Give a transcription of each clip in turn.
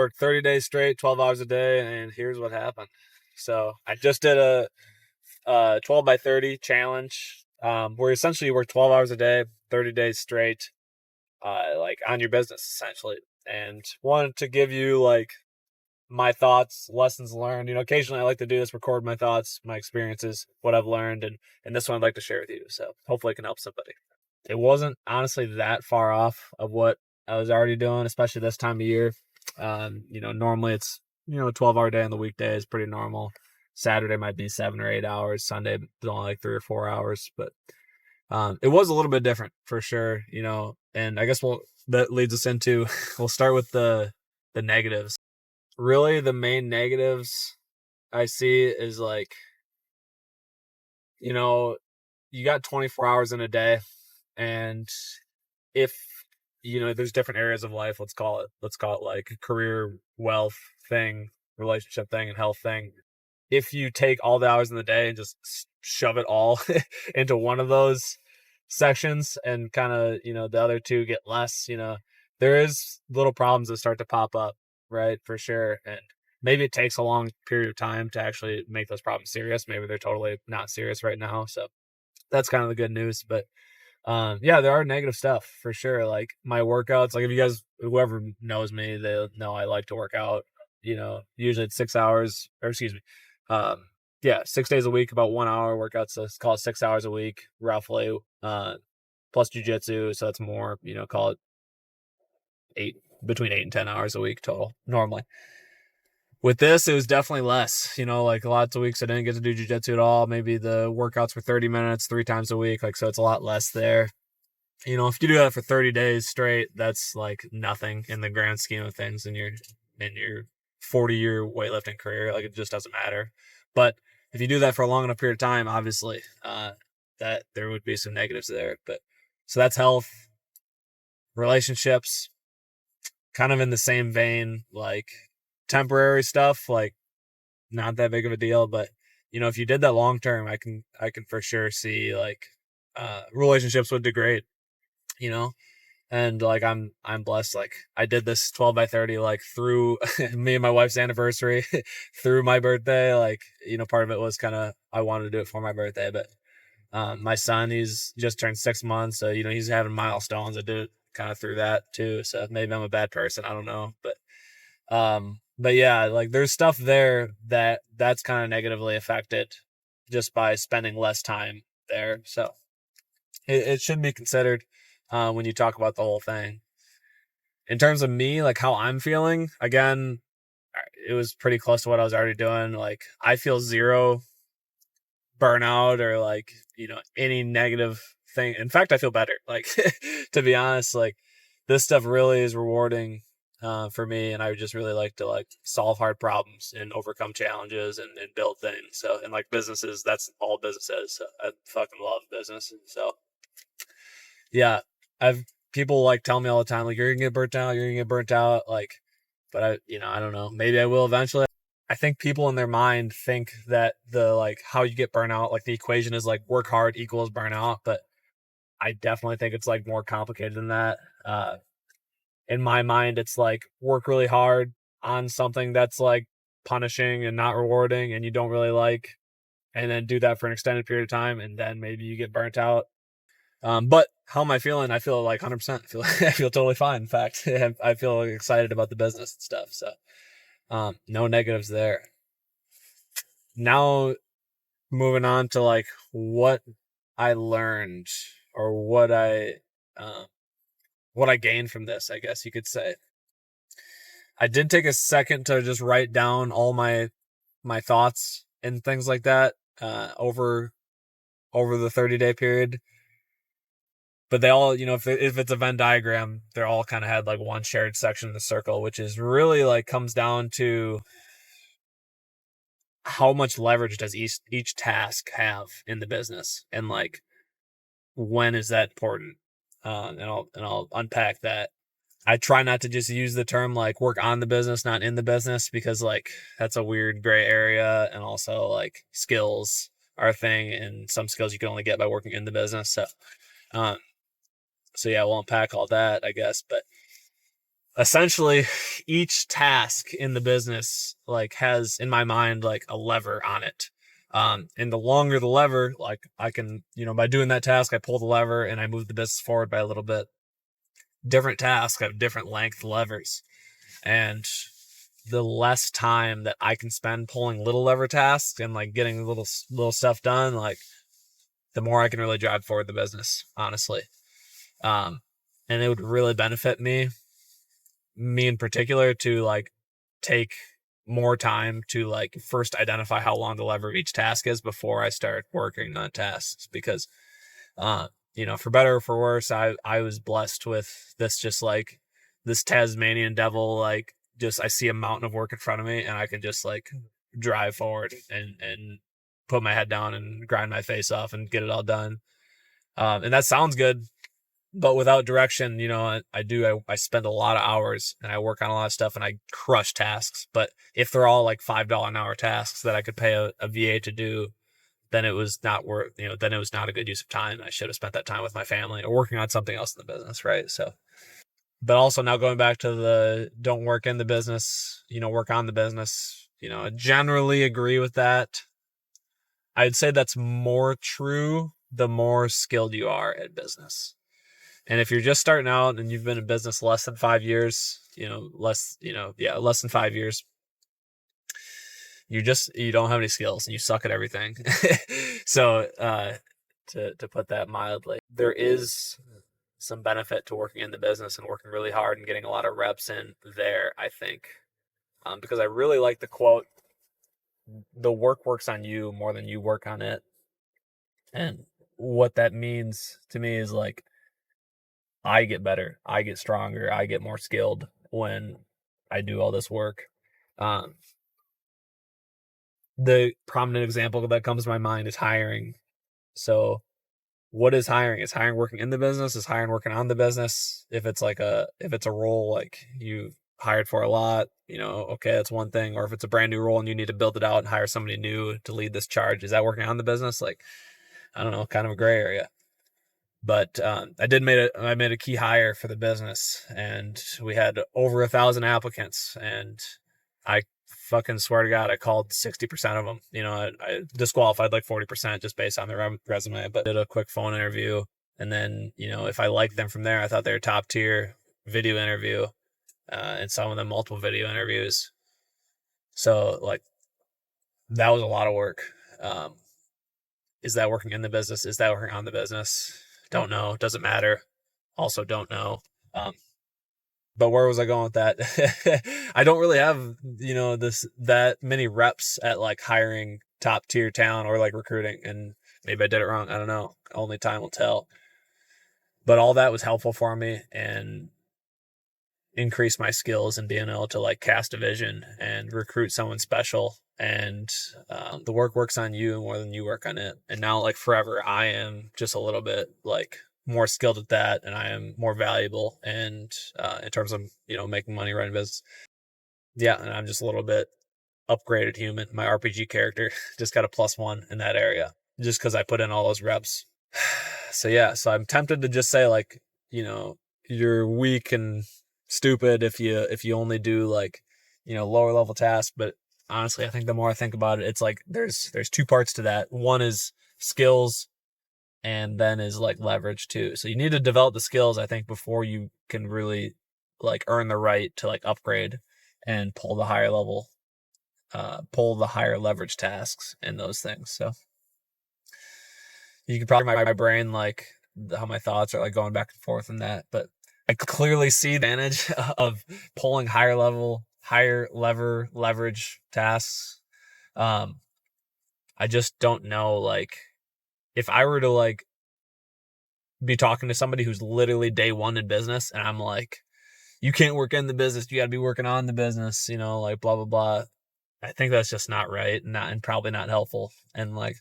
Worked 30 days straight, 12 hours a day, and here's what happened. So I just did a 12 by 30 challenge, where essentially you work 12 hours a day, 30 days straight, like on your business essentially. And wanted to give you like my thoughts, lessons learned. Occasionally I like to do this, record my thoughts, my experiences, what I've learned, and this one I'd like to share with you. So hopefully it can help somebody. It wasn't honestly that far off of what I was already doing, especially this time of year. Normally it's 12-hour day on the weekday is pretty normal. Saturday might be 7 or 8 hours. Sunday is only like 3 or 4 hours, but it was a little bit different for sure. And I guess that leads us into we'll start with the negatives. Really, the main negatives I see is like, you got 24 hours in a day, and if there's different areas of life, let's call it like a career, wealth thing, relationship thing, and health thing. If you take all the hours in the day and just shove it all into one of those sections, and kind of the other two get less, there is little problems that start to pop up, right? For sure. And maybe it takes a long period of time to actually make those problems serious. Maybe they're totally not serious right now, so that's kind of the good news. But yeah, there are negative stuff for sure. Like my workouts, like if you guys, whoever knows me, they know I like to work out, usually it's 6 hours, or excuse me. Yeah, 6 days a week, about 1 hour workouts. So let's call it 6 hours a week, roughly, plus jujitsu. So that's more, call it between 8 and 10 hours a week total normally. With this, it was definitely less, like lots of weeks I didn't get to do jujitsu at all. Maybe the workouts were 30 minutes, 3 times a week. Like, so it's a lot less there. If you do that for 30 days straight, that's like nothing in the grand scheme of things in your 40-year weightlifting career. Like, it just doesn't matter. But if you do that for a long enough period of time, obviously, that there would be some negatives there. But so that's health, relationships, kind of in the same vein, like temporary stuff, like not that big of a deal. But if you did that long term, I can for sure see like relationships would degrade, you know and like I'm blessed. Like I did this 12 by 30 like through me and my wife's anniversary, through my birthday. Like, part of it was kind of I wanted to do it for my birthday. But my son, he's just turned 6 months, so he's having milestones. I did it kind of through that too, so maybe I'm a bad person, I don't know. But yeah, like there's stuff there that's kind of negatively affected just by spending less time there. So it should be considered when you talk about the whole thing. In terms of me, like how I'm feeling, again, it was pretty close to what I was already doing. Like I feel zero burnout or like, any negative thing. In fact, I feel better. Like to be honest, like this stuff really is rewarding for me, and I would just really like to like solve hard problems and overcome challenges and build things. So, and like businesses, that's all business is. So I fucking love business. So yeah, I've people like tell me all the time, like, you're gonna get burnt out, you're gonna get burnt out. Like, but I don't know. Maybe I will eventually. I think people in their mind think that the like how you get burnout, like the equation is like work hard equals burnout, but I definitely think it's like more complicated than that. In my mind, it's like work really hard on something that's like punishing and not rewarding and you don't really like, and then do that for an extended period of time, and then maybe you get burnt out. But how am I feeling? I feel like 100%. I feel totally fine. In fact, I feel excited about the business and stuff. So, no negatives there. Now, moving on to like what I learned, or uh, what I gained from this, I guess you could say. I did take a second to just write down all my thoughts and things like that over the 30-day period. But they all, if it's a Venn diagram, they're all kind of had like one shared section in the circle, which is really like comes down to how much leverage does each task have in the business, and like when is that important? And I'll unpack that. I try not to just use the term like work on the business, not in the business, because like that's a weird gray area, and also like skills are a thing, and some skills you can only get by working in the business. Um, so yeah, we'll unpack all that, I guess. But essentially each task in the business like has in my mind like a lever on it. And the longer the lever, like I can, by doing that task, I pull the lever and I move the business forward by a little bit. Different tasks have different length levers, and the less time that I can spend pulling little lever tasks and like getting little stuff done, like the more I can really drive forward the business, honestly. And it would really benefit me in particular to like take more time to like first identify how long the lever of each task is before I start working on tasks, because for better or for worse, I was blessed with this, just like this Tasmanian devil, like just I see a mountain of work in front of me and I can just like drive forward and put my head down and grind my face off and get it all done. And that sounds good, but without direction, I spend a lot of hours and I work on a lot of stuff and I crush tasks. But if they're all like $5 an hour tasks that I could pay a VA to do, then it was not worth, then it was not a good use of time. I should have spent that time with my family or working on something else in the business. Right. So, but also now going back to the don't work in the business, work on the business, I generally agree with that. I'd say that's more true the more skilled you are at business. And if you're just starting out and you've been in business less than 5 years, less than 5 years, you don't have any skills and you suck at everything. So, to put that mildly, there is some benefit to working in the business and working really hard and getting a lot of reps in there, I think. Because I really like the quote, the work works on you more than you work on it. And what that means to me is like, I get better, I get stronger, I get more skilled when I do all this work. The prominent example that comes to my mind is hiring. So what is hiring? Is hiring working in the business? Is hiring working on the business? If it's a role like you hired for a lot, okay, that's one thing. Or if it's a brand new role and you need to build it out and hire somebody new to lead this charge, is that working on the business? Like, I don't know, kind of a gray area. But I made a key hire for the business, and we had over 1,000 applicants, and I fucking swear to God, I called 60% of them. I disqualified like 40% just based on their resume, but did a quick phone interview. And then, if I liked them from there, I thought they were top tier, video interview, and some of them multiple video interviews. So like, that was a lot of work. Is that working in the business? Is that working on the business? Don't know. Doesn't matter. Also don't know. But where was I going with that? I don't really have, that many reps at like hiring top tier talent or like recruiting, and maybe I did it wrong. I don't know. Only time will tell. But all that was helpful for me and increased my skills in being able to like cast a vision and recruit someone special. And the work works on you more than you work on it. And now, like forever, I am just a little bit like more skilled at that, and I am more valuable. And in terms of making money running business, yeah, and I'm just a little bit upgraded human. My RPG character just got a +1 in that area just because I put in all those reps. So yeah, so I'm tempted to just say like, you're weak and stupid if you only do like, lower level tasks. But honestly, I think the more I think about it, it's like there's two parts to that. One is skills, and then is like leverage too. So you need to develop the skills, I think, before you can really like earn the right to like upgrade and pull the higher leverage tasks and those things. So you can probably my brain like how my thoughts are like going back and forth in that, but I clearly see the advantage of pulling higher leverage tasks. I just don't know, like, if I were to like be talking to somebody who's literally day one in business and I'm like, you can't work in the business, you got to be working on the business, like blah, blah, blah. I think that's just not right, and probably not helpful. And like,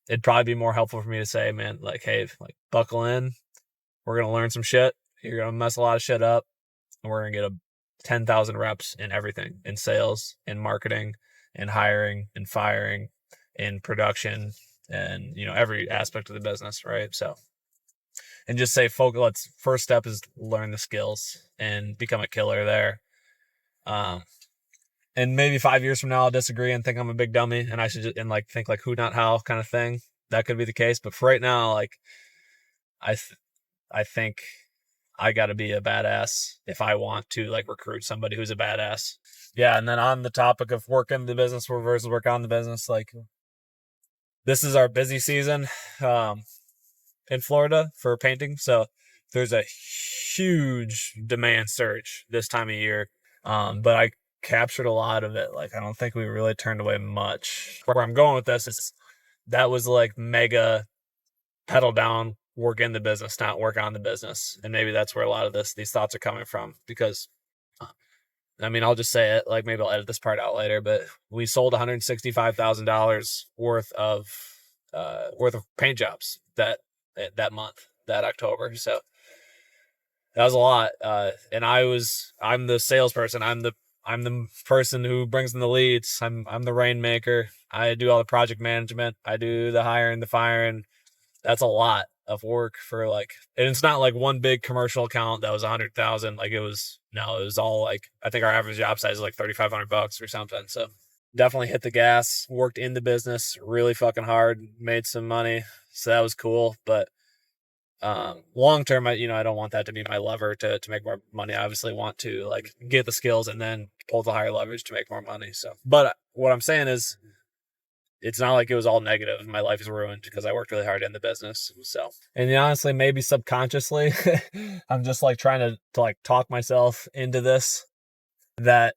it'd probably be more helpful for me to say, man, like, hey, like buckle in. We're going to learn some shit. You're going to mess a lot of shit up, and we're going to get 10,000 reps in everything, in sales, in marketing, in hiring, in firing, in production, and, every aspect of the business. Right. So and just say, focus. First step is learn the skills and become a killer there. And maybe 5 years from now, I'll disagree and think I'm a big dummy and I should just, and like think like who, not how kind of thing. That could be the case. But for right now, like I think I got to be a badass if I want to like recruit somebody who's a badass. Yeah. And then on the topic of work in the business versus work on the business, like this is our busy season in Florida for painting. So there's a huge demand surge this time of year. But I captured a lot of it. Like, I don't think we really turned away much. Where I'm going with this is that was like mega pedal down, work in the business, not work on the business. And maybe that's where a lot of these thoughts are coming from, because I mean, I'll just say it, like maybe I'll edit this part out later, but we sold $165,000 worth of paint jobs that month, that October. So that was a lot. And I'm the salesperson. I'm the person who brings in the leads. I'm the rainmaker. I do all the project management. I do the hiring, the firing. That's a lot of work for like, and it's not like one big commercial account that was 100,000. Like it was all like, I think our average job size is like $3,500 or something. So definitely hit the gas, worked in the business really fucking hard, made some money. So that was cool. But long term, I don't want that to be my lever to make more money. I obviously want to like get the skills and then pull the higher leverage to make more money. So, but what I'm saying is, it's not like it was all negative. My life is ruined because I worked really hard in the business. So, and honestly, maybe subconsciously, I'm just like trying to like talk myself into this, that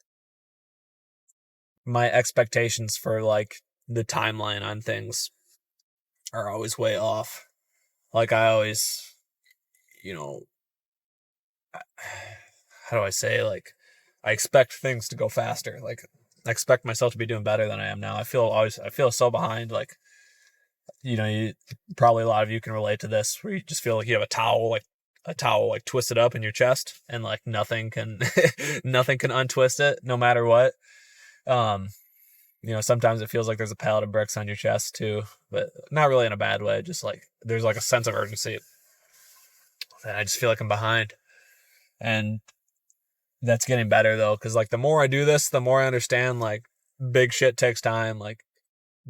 my expectations for like the timeline on things are always way off. Like I always, how do I say, like I expect things to go faster. Like I expect myself to be doing better than I am now. I feel so behind. Like, you probably, a lot of you can relate to this, where you just feel like you have a towel like twisted up in your chest, and like nothing can nothing can untwist it, no matter what. Sometimes it feels like there's a pallet of bricks on your chest too, but not really in a bad way. Just like there's like a sense of urgency, and I just feel like I'm behind. And that's getting better though, because like the more I do this, the more I understand like big shit takes time. Like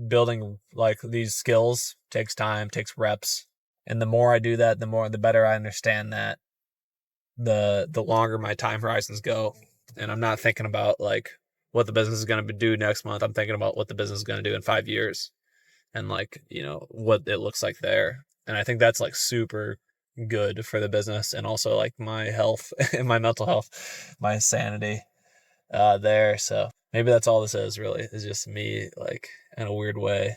building like these skills takes time, takes reps. And the more I do that, the better I understand that, the longer my time horizons go. And I'm not thinking about like what the business is going to do next month. I'm thinking about what the business is going to do in 5 years, and like, what it looks like there. And I think that's like super good for the business, and also like my health and my mental health, my sanity there. So maybe that's all this is really, is just me like in a weird way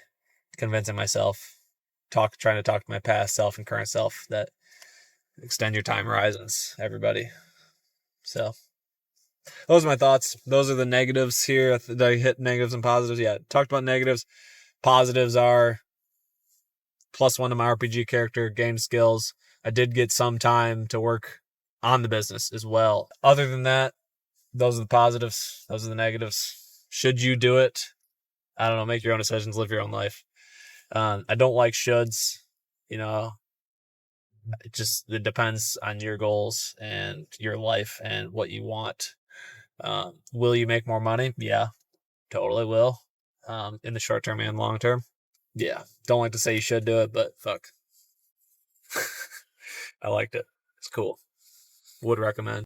convincing myself, trying to talk to my past self and current self, that extend your time horizons, everybody. So those are my thoughts. Those are the negatives here. Did I hit negatives and positives? Yeah, talked about negatives. Positives are +1 to my RPG character, gain skills. I did get some time to work on the business as well. Other than that, those are the positives. Those are the negatives. Should you do it? I don't know. Make your own decisions. Live your own life. I don't like shoulds. It depends on your goals and your life and what you want. Will you make more money? Yeah, totally will. In the short term and long term. Yeah. Don't like to say you should do it, but fuck. I liked it. It's cool. Would recommend.